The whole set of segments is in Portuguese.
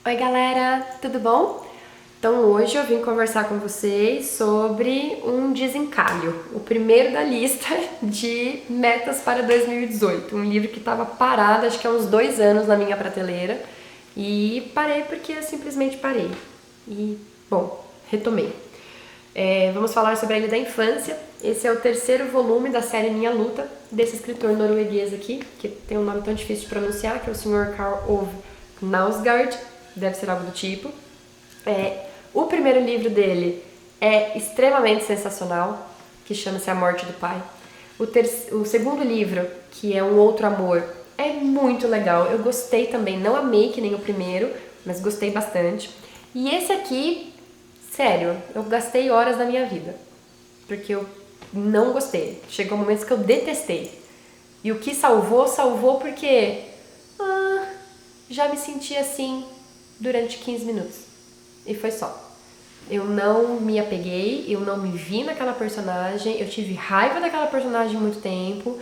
Oi galera, tudo bom? Então hoje eu vim conversar com vocês sobre um desencalho, o primeiro da lista de metas para 2018, um livro que estava parado acho que há uns 2 anos na minha prateleira e parei porque eu simplesmente parei e, bom, retomei. Vamos falar sobre a Ilha da Infância. Esse é o terceiro volume da série Minha Luta, desse escritor norueguês aqui, que tem um nome tão difícil de pronunciar, que é o Sr. Karl Ove Knausgaard, deve ser algo do tipo. O primeiro livro dele é extremamente sensacional, que chama-se A Morte do Pai. O segundo livro, que é Um Outro Amor, é muito legal. Eu gostei também, não amei que nem o primeiro, mas gostei bastante. E esse aqui, sério, eu gastei horas da minha vida, porque eu não gostei. Chegou momentos que eu detestei. E o que salvou porque já me senti assim durante 15 minutos. E foi só. Eu não me apeguei, eu não me vi naquela personagem, eu tive raiva daquela personagem muito tempo.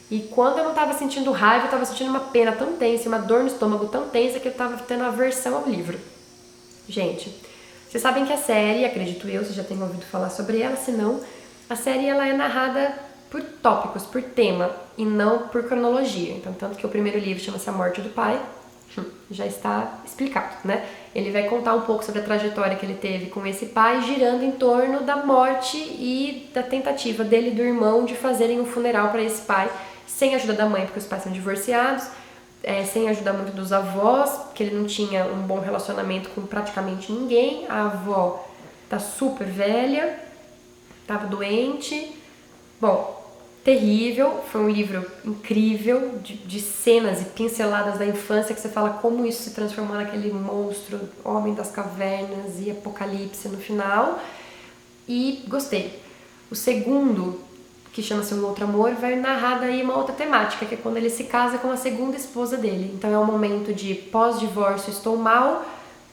E quando eu não tava sentindo raiva, eu tava sentindo uma pena tão tensa, uma dor no estômago tão tensa que eu tava tendo aversão ao livro. Gente, vocês sabem que a série, acredito eu, vocês já tenham ouvido falar sobre ela, se não, a série ela é narrada por tópicos, por tema, e não por cronologia. Então, tanto que o primeiro livro chama-se A Morte do Pai, já está explicado, né? Ele vai contar um pouco sobre a trajetória que ele teve com esse pai, girando em torno da morte e da tentativa dele e do irmão de fazerem um funeral para esse pai, sem a ajuda da mãe, porque os pais são divorciados, sem ajuda muito dos avós, porque ele não tinha um bom relacionamento com praticamente ninguém. A avó tá super velha, tava doente. Bom, terrível, foi um livro incrível, de cenas e pinceladas da infância que você fala como isso se transformou naquele monstro, homem das cavernas e apocalipse no final, e gostei. O segundo, que chama-se Um Outro Amor, vai narrar daí uma outra temática, que é quando ele se casa com a segunda esposa dele. Então é um momento de pós-divórcio, estou mal,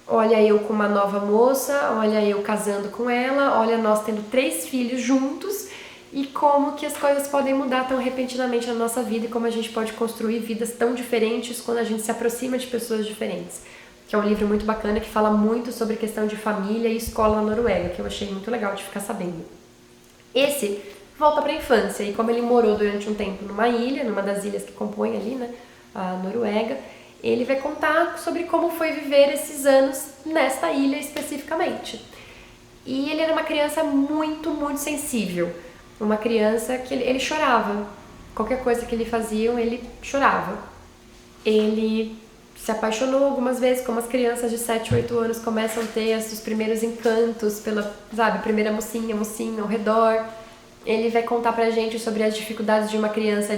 olha eu com uma nova moça, olha eu casando com ela, olha nós tendo 3 filhos juntos, e como que as coisas podem mudar tão repentinamente na nossa vida e como a gente pode construir vidas tão diferentes quando a gente se aproxima de pessoas diferentes. Que é um livro muito bacana que fala muito sobre questão de família e escola na Noruega, que eu achei muito legal de ficar sabendo. Esse volta para a infância e como ele morou durante um tempo numa ilha, numa das ilhas que compõem ali, né, a Noruega, ele vai contar sobre como foi viver esses anos nesta ilha especificamente. E ele era uma criança muito, muito sensível. Uma criança que ele chorava. Qualquer coisa que ele fazia, ele chorava. Ele se apaixonou algumas vezes, como as crianças de 7, 8 anos começam a ter os primeiros encantos pela, sabe, primeira mocinho ao redor. Ele vai contar pra gente sobre as dificuldades de uma criança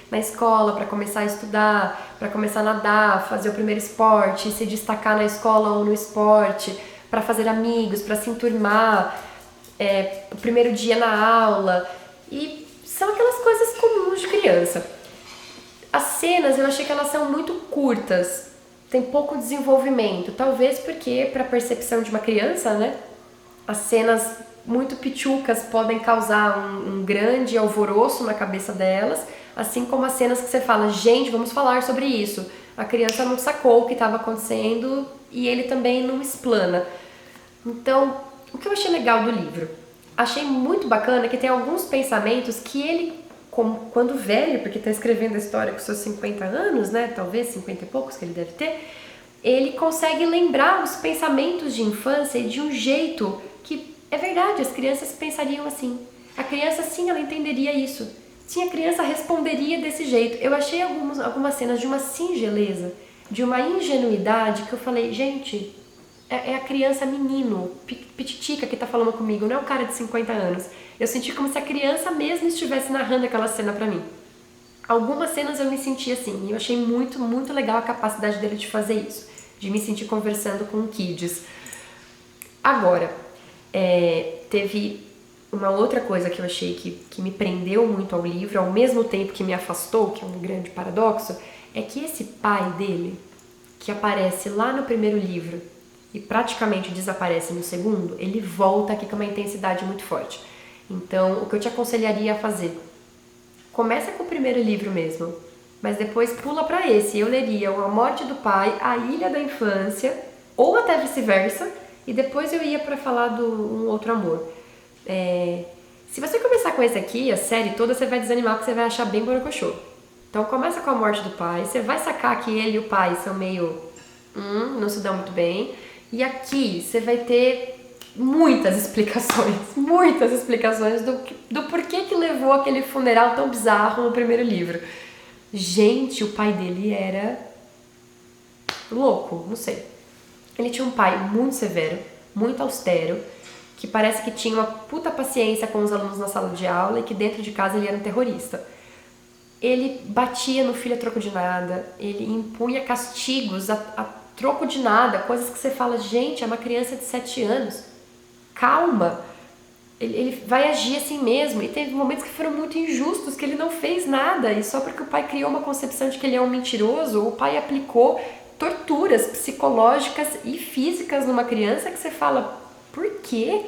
na escola para começar a estudar, para começar a nadar, fazer o primeiro esporte, se destacar na escola ou no esporte, para fazer amigos, para se enturmar, o primeiro dia na aula, e são aquelas coisas comuns de criança. As cenas eu achei que elas são muito curtas, tem pouco desenvolvimento, talvez porque para a percepção de uma criança, né, as cenas muito pichucas podem causar um grande alvoroço na cabeça delas, assim como as cenas que você fala, gente, vamos falar sobre isso. A criança não sacou o que estava acontecendo e ele também não explana. Então, o que eu achei legal do livro? Achei muito bacana que tem alguns pensamentos que ele, quando velho, porque está escrevendo a história com seus 50 anos, né, talvez 50 e poucos que ele deve ter, ele consegue lembrar os pensamentos de infância de um jeito que é verdade, as crianças pensariam assim. A criança, sim, ela entenderia isso. Sim, a criança responderia desse jeito. Eu achei algumas cenas de uma singeleza, de uma ingenuidade que eu falei, gente, é a criança menino, pititica que tá falando comigo, não é o cara de 50 anos. Eu senti como se a criança mesmo estivesse narrando aquela cena pra mim. Algumas cenas eu me senti assim, e eu achei muito, muito legal a capacidade dele de fazer isso, de me sentir conversando com kids. Agora, teve uma outra coisa que eu achei que me prendeu muito ao livro, ao mesmo tempo que me afastou, que é um grande paradoxo, é que esse pai dele, que aparece lá no primeiro livro e praticamente desaparece no segundo, ele volta aqui com uma intensidade muito forte. Então, o que eu te aconselharia a fazer? Começa com o primeiro livro mesmo, mas depois pula para esse. Eu leria A Morte do Pai, A Ilha da Infância, ou até vice-versa, e depois eu ia pra falar do Um Outro Amor. Se você começar com esse aqui, a série toda, você vai desanimar porque você vai achar bem borocochô. Então começa com a morte do pai, você vai sacar que ele e o pai são meio... não se dão muito bem. E aqui você vai ter muitas explicações do porquê que levou aquele funeral tão bizarro no primeiro livro. Gente, o pai dele era louco, não sei. Ele tinha um pai muito severo, muito austero, que parece que tinha uma puta paciência com os alunos na sala de aula e que dentro de casa ele era um terrorista. Ele batia no filho a troco de nada, ele impunha castigos a troco de nada, coisas que você fala, gente, é uma criança de 7 anos, calma, ele vai agir assim mesmo. E teve momentos que foram muito injustos, que ele não fez nada, e só porque o pai criou uma concepção de que ele é um mentiroso, o pai aplicou torturas psicológicas e físicas numa criança que você fala, por quê?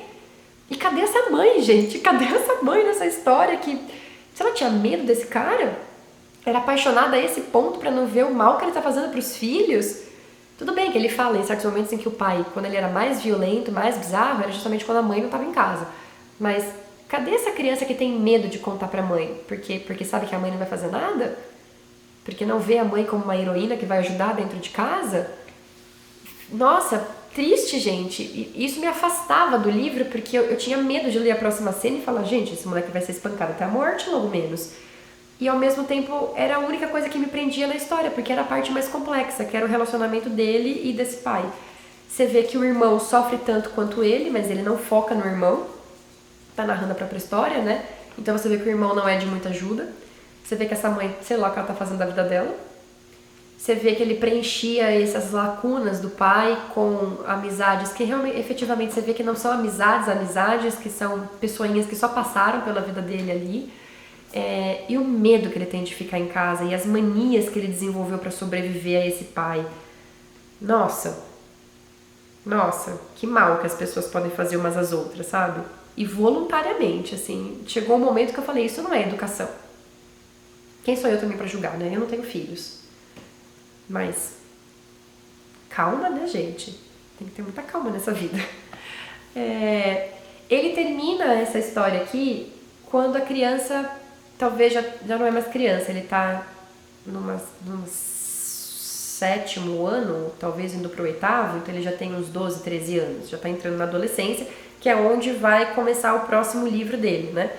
E cadê essa mãe, gente? Cadê essa mãe nessa história que... Se ela tinha medo desse cara, era apaixonada a esse ponto pra não ver o mal que ele tá fazendo pros filhos. Tudo bem que ele fala em certos momentos em que o pai, quando ele era mais violento, mais bizarro, era justamente quando a mãe não tava em casa. Mas cadê essa criança que tem medo de contar pra mãe? Porque sabe que a mãe não vai fazer nada? Porque não vê a mãe como uma heroína que vai ajudar dentro de casa? Nossa, triste, gente. E isso me afastava do livro porque eu tinha medo de ler a próxima cena e falar, gente, esse moleque vai ser espancado até a morte, logo menos. E ao mesmo tempo era a única coisa que me prendia na história, porque era a parte mais complexa, que era o relacionamento dele e desse pai. Você vê que o irmão sofre tanto quanto ele, mas ele não foca no irmão. Tá narrando a própria história, né? Então você vê que o irmão não é de muita ajuda. Você vê que essa mãe, sei lá o que ela tá fazendo da vida dela. Você vê que ele preenchia essas lacunas do pai com amizades que realmente, efetivamente, você vê que não são amizades que são pessoinhas que só passaram pela vida dele ali. E o medo que ele tem de ficar em casa e as manias que ele desenvolveu para sobreviver a esse pai. Nossa, que mal que as pessoas podem fazer umas às outras, sabe? E voluntariamente, assim, chegou um momento que eu falei, isso não é educação. Quem sou eu também pra julgar, né? Eu não tenho filhos. Mas calma, né, gente? Tem que ter muita calma nessa vida. Ele termina essa história aqui quando a criança talvez já não é mais criança, ele tá num 7º ano, talvez indo pro 8º, então ele já tem uns 12, 13 anos, já tá entrando na adolescência, que é onde vai começar o próximo livro dele, né?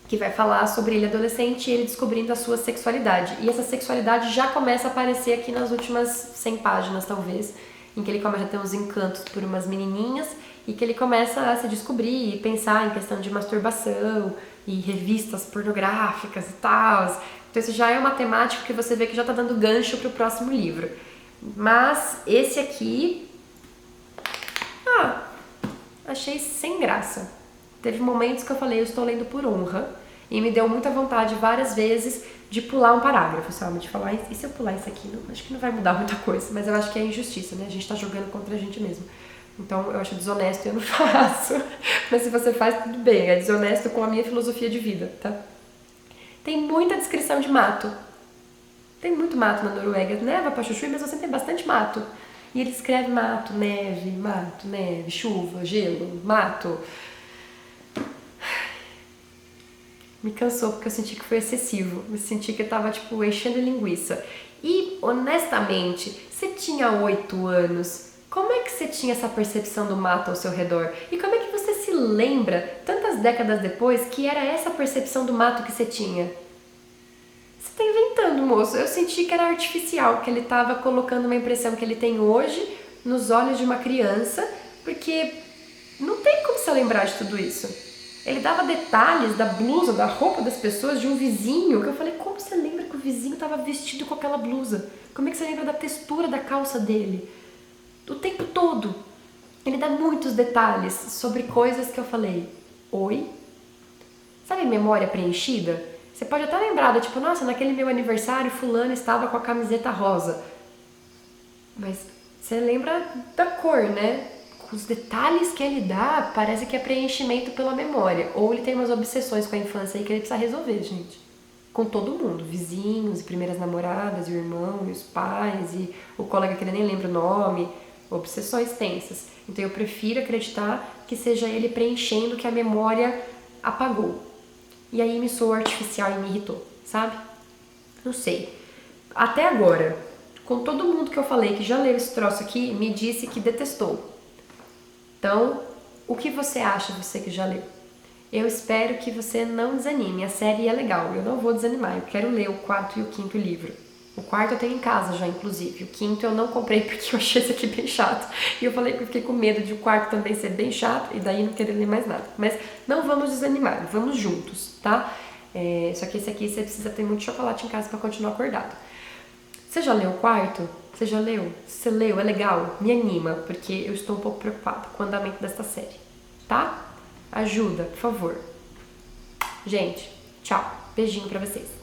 Que vai falar sobre ele adolescente e ele descobrindo a sua sexualidade. E essa sexualidade já começa a aparecer aqui nas últimas 100 páginas, talvez, em que ele começa a ter uns encantos por umas menininhas e que ele começa a se descobrir e pensar em questão de masturbação e revistas pornográficas e tal. Então isso já é uma temática que você vê que já tá dando gancho pro próximo livro. Mas esse aqui... achei sem graça. Teve momentos que eu falei, eu estou lendo por honra, e me deu muita vontade várias vezes de pular um parágrafo, sabe? De falar, e se eu pular isso aqui? Não, acho que não vai mudar muita coisa, mas eu acho que é injustiça, né? A gente tá jogando contra a gente mesmo. Então eu acho desonesto e eu não faço. Mas se você faz, tudo bem, é desonesto com a minha filosofia de vida, tá? Tem muita descrição de mato. Tem muito mato na Noruega, neva pra chuchu, mas você tem bastante mato. E ele escreve mato, neve, chuva, gelo, mato. Me cansou porque eu senti que foi excessivo. Eu senti que eu tava, tipo, enchendo linguiça. E, honestamente, você tinha 8 anos. Como é que você tinha essa percepção do mato ao seu redor? E como é que você se lembra, tantas décadas depois, que era essa percepção do mato que você tinha? Você tá inventando, moço. Eu senti que era artificial, que ele tava colocando uma impressão que ele tem hoje nos olhos de uma criança, porque não tem como você lembrar de tudo isso. Ele dava detalhes da blusa, da roupa das pessoas, de um vizinho, que eu falei, como você lembra que o vizinho estava vestido com aquela blusa? Como é que você lembra da textura da calça dele? O tempo todo. Ele dá muitos detalhes sobre coisas que eu falei, oi? Sabe memória preenchida? Você pode até lembrar, tipo, nossa, naquele meu aniversário fulano estava com a camiseta rosa. Mas você lembra da cor, né? Os detalhes que ele dá, parece que é preenchimento pela memória. Ou ele tem umas obsessões com a infância aí que ele precisa resolver, gente. com todo mundo, vizinhos, e primeiras namoradas, e o irmão, e os pais, e o colega que eu nem lembro o nome, obsessões tensas. Então eu prefiro acreditar que seja ele preenchendo o que a memória apagou. E aí me soou artificial e me irritou, sabe? Não sei. Até agora, com todo mundo que eu falei que já leu esse troço aqui, me disse que detestou. Então, o que você acha, você que já leu? Eu espero que você não desanime, a série é legal, eu não vou desanimar, eu quero ler o 4º e o 5º livro. O 4º eu tenho em casa já, inclusive, o 5º eu não comprei porque eu achei esse aqui bem chato. E eu falei que eu fiquei com medo de o 4º também ser bem chato e daí não querer ler mais nada. Mas não vamos desanimar, vamos juntos, tá? Só que esse aqui você precisa ter muito chocolate em casa pra continuar acordado. Você já leu o 4º? Você já leu? Se você leu, é legal? Me anima, porque eu estou um pouco preocupada com o andamento desta série, tá? Ajuda, por favor. Gente, tchau. Beijinho pra vocês.